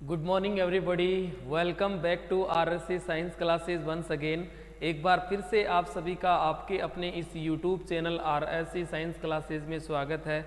Good morning everybody, welcome back to RSC science classes once again. एक बार फिर से आप सभी का आपके अपने इस YouTube channel RSC science classes में स्वागत है।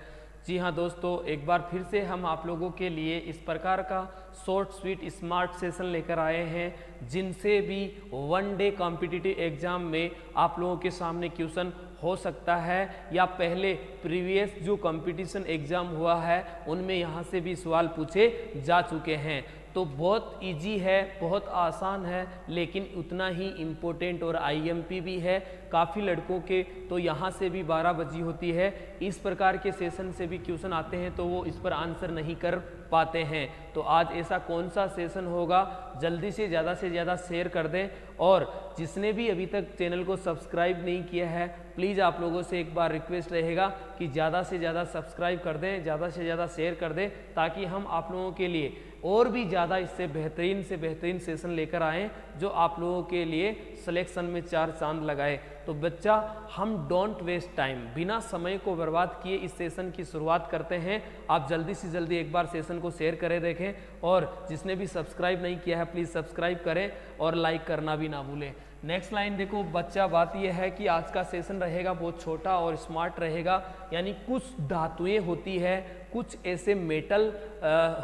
जी हाँ दोस्तों, एक बार फिर से हम आप लोगों के लिए इस प्रकार का शॉर्ट स्वीट स्मार्ट सेशन लेकर आए हैं जिनसे भी वन डे कॉम्पिटिटिव एग्जाम में आप लोगों के सामने क्वेश्चन हो सकता है या पहले प्रीवियस जो कंपटीशन एग्जाम हुआ है उनमें यहाँ से भी सवाल पूछे जा चुके हैं। तो बहुत इजी है, बहुत आसान है, लेकिन उतना ही इम्पोर्टेंट और आईएमपी भी है। काफ़ी लड़कों के तो यहाँ से भी 12 बजी होती है, इस प्रकार के सेशन से भी क्वेश्चन आते हैं तो वो इस पर आंसर नहीं कर पाते हैं। तो आज ऐसा कौन सा सेशन होगा, जल्दी से ज़्यादा शेयर कर दें। और जिसने भी अभी तक चैनल को सब्सक्राइब नहीं किया है, प्लीज़ आप लोगों से एक बार रिक्वेस्ट रहेगा कि ज़्यादा से ज़्यादा सब्सक्राइब कर दें, ज़्यादा से ज़्यादा शेयर कर दें, ताकि हम आप लोगों के लिए और भी ज़्यादा इससे बेहतरीन सेशन लेकर आएँ जो आप लोगों के लिए सिलेक्शन में 4 चांद लगाए। तो बच्चा, हम डोंट वेस्ट टाइम, बिना समय को बर्बाद किए इस सेशन की शुरुआत करते हैं। आप जल्दी से जल्दी एक बार सेशन को शेयर करें, देखें, और जिसने भी सब्सक्राइब नहीं किया है प्लीज़ सब्सक्राइब करें और लाइक करना भी ना भूलें। नेक्स्ट लाइन देखो बच्चा, बात यह है कि आज का सेशन रहेगा बहुत छोटा और स्मार्ट रहेगा। यानी कुछ धातुएं होती है, कुछ ऐसे मेटल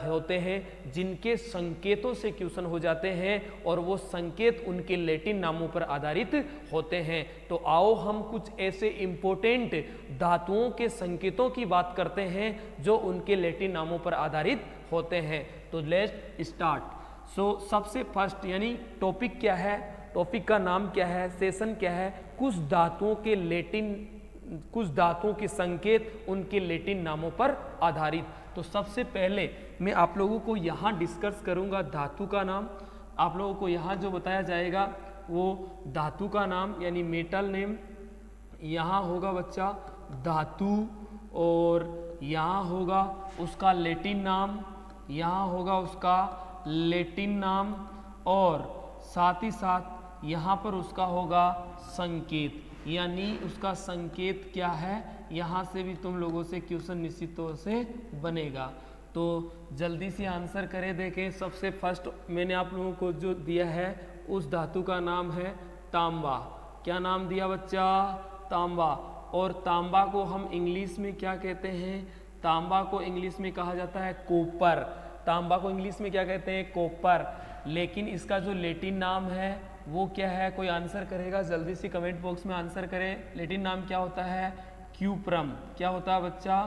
होते हैं जिनके संकेतों से क्वेश्चन हो जाते हैं और वो संकेत उनके लैटिन नामों पर आधारित होते हैं। तो आओ हम कुछ ऐसे इंपॉर्टेंट धातुओं के संकेतों की बात करते हैं जो उनके लैटिन नामों पर आधारित होते हैं। तो लेट्स स्टार्ट। सो सबसे फर्स्ट यानी टॉपिक क्या है, टॉपिक का नाम क्या है, सेशन क्या है, कुछ धातुओं के संकेत उनके लैटिन नामों पर आधारित। तो सबसे पहले मैं आप लोगों को यहाँ डिस्कस करूँगा धातु का नाम। आप लोगों को यहाँ जो बताया जाएगा वो धातु का नाम यानी मेटल नेम। यहाँ होगा बच्चा धातु, और यहाँ होगा उसका लैटिन नाम, यहाँ होगा उसका लैटिन नाम, और साथ ही साथ यहाँ पर उसका होगा संकेत, यानी उसका संकेत क्या है। यहाँ से भी तुम लोगों से क्वेश्चन निश्चित तौर से बनेगा। तो जल्दी से आंसर करें, देखें। सबसे फर्स्ट मैंने आप लोगों को जो दिया है उस धातु का नाम है तांबा। क्या नाम दिया बच्चा? तांबा। और तांबा को हम इंग्लिश में क्या कहते हैं? तांबा को इंग्लिश में कहा जाता है कॉपर। तांबा को इंग्लिश में क्या कहते हैं? कॉपर। लेकिन इसका जो लैटिन नाम है वो क्या है? कोई आंसर करेगा? जल्दी से कमेंट बॉक्स में आंसर करें। लैटिन नाम क्या होता है? क्यूप्रम। क्या होता है बच्चा?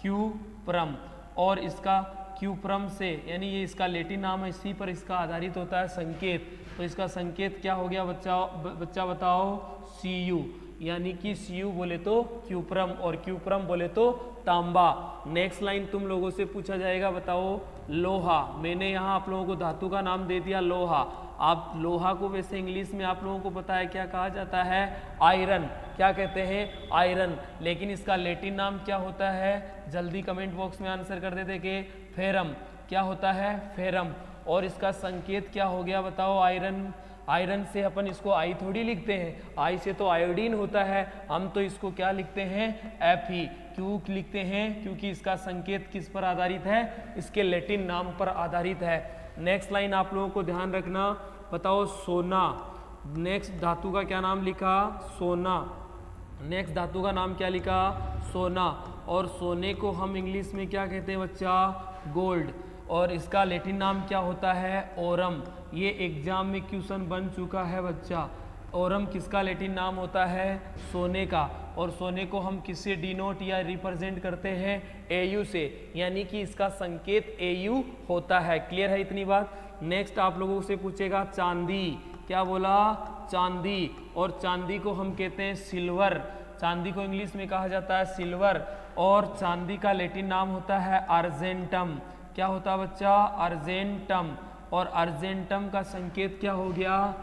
क्यूप्रम। और इसका क्यूप्रम से यानी ये इसका लैटिन नाम है, इसी पर इसका आधारित होता है संकेत। तो इसका संकेत क्या हो गया बच्चा बताओ? Cu। यानी कि Cu बोले तो क्यूप्रम और क्यूप्रम बोले तो तांबा। नेक्स्ट लाइन तुम लोगों से पूछा जाएगा, बताओ लोहा। मैंने यहाँ आप लोगों को धातु का नाम दे दिया लोहा। आप लोहा को वैसे इंग्लिश में आप लोगों को पता है क्या कहा जाता है? आयरन। क्या कहते हैं? आयरन। लेकिन इसका लैटिन नाम क्या होता है? जल्दी कमेंट बॉक्स में आंसर कर देते कि फेरम। क्या होता है? फेरम। और इसका संकेत क्या हो गया बताओ? आयरन। आयरन से अपन इसको आई थोड़ी लिखते हैं, आई से तो आयोडीन होता है, हम तो इसको क्या लिखते हैं? Fe। क्यों लिखते हैं? क्योंकि इसका संकेत किस पर आधारित है? इसके लैटिन नाम पर आधारित है। नेक्स्ट लाइन आप लोगों को ध्यान रखना, बताओ सोना। नेक्स्ट धातु का क्या नाम लिखा? सोना। नेक्स्ट धातु का नाम क्या लिखा? सोना। और सोने को हम इंग्लिश में क्या कहते हैं बच्चा? गोल्ड। और इसका लैटिन नाम क्या होता है? ओरम। ये एग्जाम में क्वेश्चन बन चुका है बच्चा। ओरम किसका लैटिन नाम होता है? सोने का। और सोने को हम किससे डिनोट या रिप्रेजेंट करते हैं? Au से, यानी कि इसका संकेत Au होता है। क्लियर है इतनी बात? नेक्स्ट आप लोगों से पूछेगा चांदी। क्या बोला? चांदी। और चांदी को हम कहते हैं सिल्वर। चांदी को इंग्लिश में कहा जाता है सिल्वर। और चांदी का लैटिन नाम होता है अर्जेंटम। क्या होता है बच्चा? अर्जेंटम। और अर्जेंटम का संकेत क्या हो गया?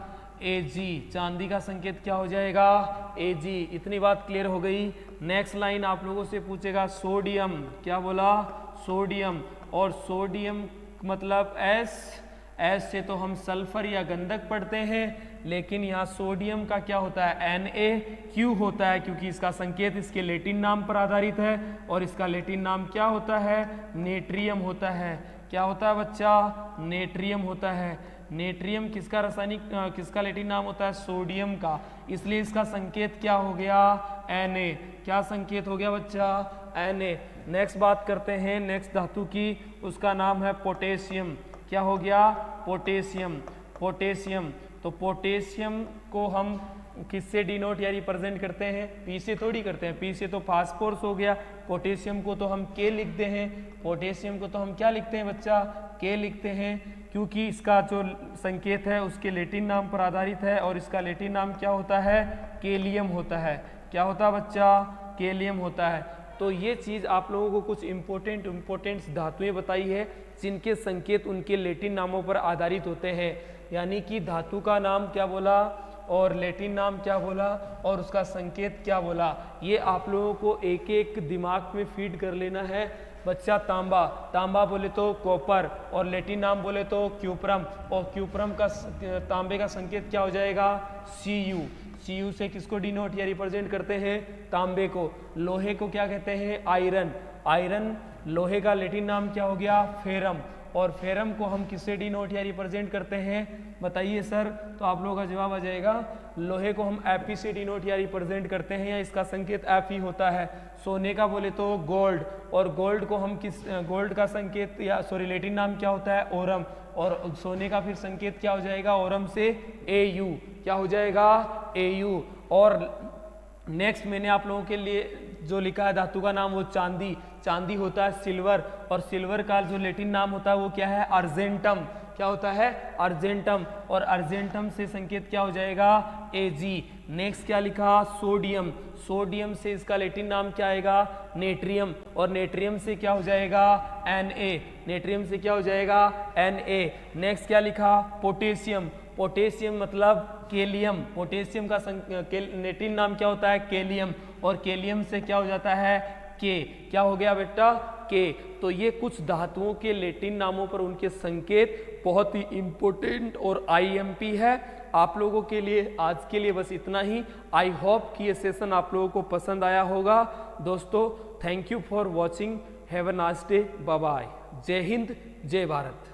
Ag। चांदी का संकेत क्या हो जाएगा? Ag। इतनी बात क्लियर हो गई। नेक्स्ट लाइन आप लोगों से पूछेगा सोडियम। क्या बोला? सोडियम। और सोडियम मतलब एस से तो हम सल्फर या गंधक पढ़ते हैं, लेकिन यहाँ सोडियम का क्या होता है, Na होता है, क्योंकि इसका संकेत इसके लैटिन नाम पर आधारित है और इसका लैटिन नाम क्या होता है, नेट्रियम होता है। क्या होता है बच्चा, नेट्रियम होता है। नेट्रियम किसका रासायनिक किसका लैटिन नाम होता है, सोडियम का, इसलिए इसका संकेत क्या हो गया, Na। क्या संकेत हो गया बच्चा, Na। नेक्स्ट बात करते हैं नेक्स्ट धातु की, उसका नाम है पोटेशियम। क्या हो गया, पोटेशियम। पोटेशियम, तो पोटेशियम को हम किससे डिनोट या रिप्रेजेंट करते हैं, पी से थोड़ी करते हैं, पी से तो फास्फोरस हो गया, पोटेशियम को तो हम के लिखते हैं। पोटेशियम को तो हम क्या लिखते हैं बच्चा, के लिखते हैं, क्योंकि इसका जो संकेत है उसके लैटिन नाम पर आधारित है और इसका लैटिन नाम क्या होता है, केलियम होता है। क्या होता है बच्चा, केलियम होता है। तो ये चीज़ आप लोगों को कुछ इम्पोर्टेंट धातुएं बताई है जिनके संकेत उनके लैटिन नामों पर आधारित होते हैं, यानी कि धातु का नाम क्या बोला और लैटिन नाम क्या बोला और उसका संकेत क्या बोला, ये आप लोगों को एक एक दिमाग में फीड कर लेना है। बच्चा तांबा, तांबा बोले तो कॉपर और लैटिन नाम बोले तो क्यूप्रम, और क्यूप्रम का तांबे का संकेत क्या हो जाएगा, Cu। Cu से किसको डिनोट या रिप्रेजेंट करते हैं, तांबे को। लोहे को क्या कहते हैं, आयरन। आयरन लोहे का लैटिन नाम क्या हो गया, फेरम, और फेरम को हम किससे डिनोट या रिप्रेजेंट करते हैं, बताइए सर। तो आप लोगों का जवाब आ जाएगा, लोहे को हम Fe से डिनोट या रिप्रेजेंट करते हैं, या इसका संकेत Fe होता है। सोने का बोले तो गोल्ड, और गोल्ड को हम गोल्ड का संकेत या सॉरी लैटिन नाम क्या होता है, ओरम, और सोने का फिर संकेत क्या हो जाएगा, ओरम से Au। क्या हो जाएगा, Au। और नेक्स्ट मैंने आप लोगों के लिए जो लिखा है धातु का नाम, वो चांदी। चांदी होता है सिल्वर, और सिल्वर का जो लैटिन नाम होता है वो क्या है, अर्जेंटम। क्या होता है, अर्जेंटम, और अर्जेंटम से संकेत क्या हो जाएगा, Ag। नेक्स्ट क्या लिखा, सोडियम। सोडियम से इसका लैटिन नाम क्या आएगा, नेट्रियम, और नेट्रियम से क्या हो जाएगा, Na। नेट्रियम से क्या हो जाएगा, Na। नेक्स्ट क्या लिखा, पोटेशियम। पोटेशियम मतलब केलियम। पोटेशियम का लैटिन नाम क्या होता है, केलियम, और केलियम से क्या हो जाता है, के। क्या हो गया बेटा, के। तो ये कुछ धातुओं के लैटिन नामों पर उनके संकेत बहुत ही इम्पोर्टेंट और IMP है। आप लोगों के लिए आज के लिए बस इतना ही। आई होप कि ये सेशन आप लोगों को पसंद आया होगा। दोस्तों thank you for watching, have a nice day, bye bye. जय हिंद, जय भारत।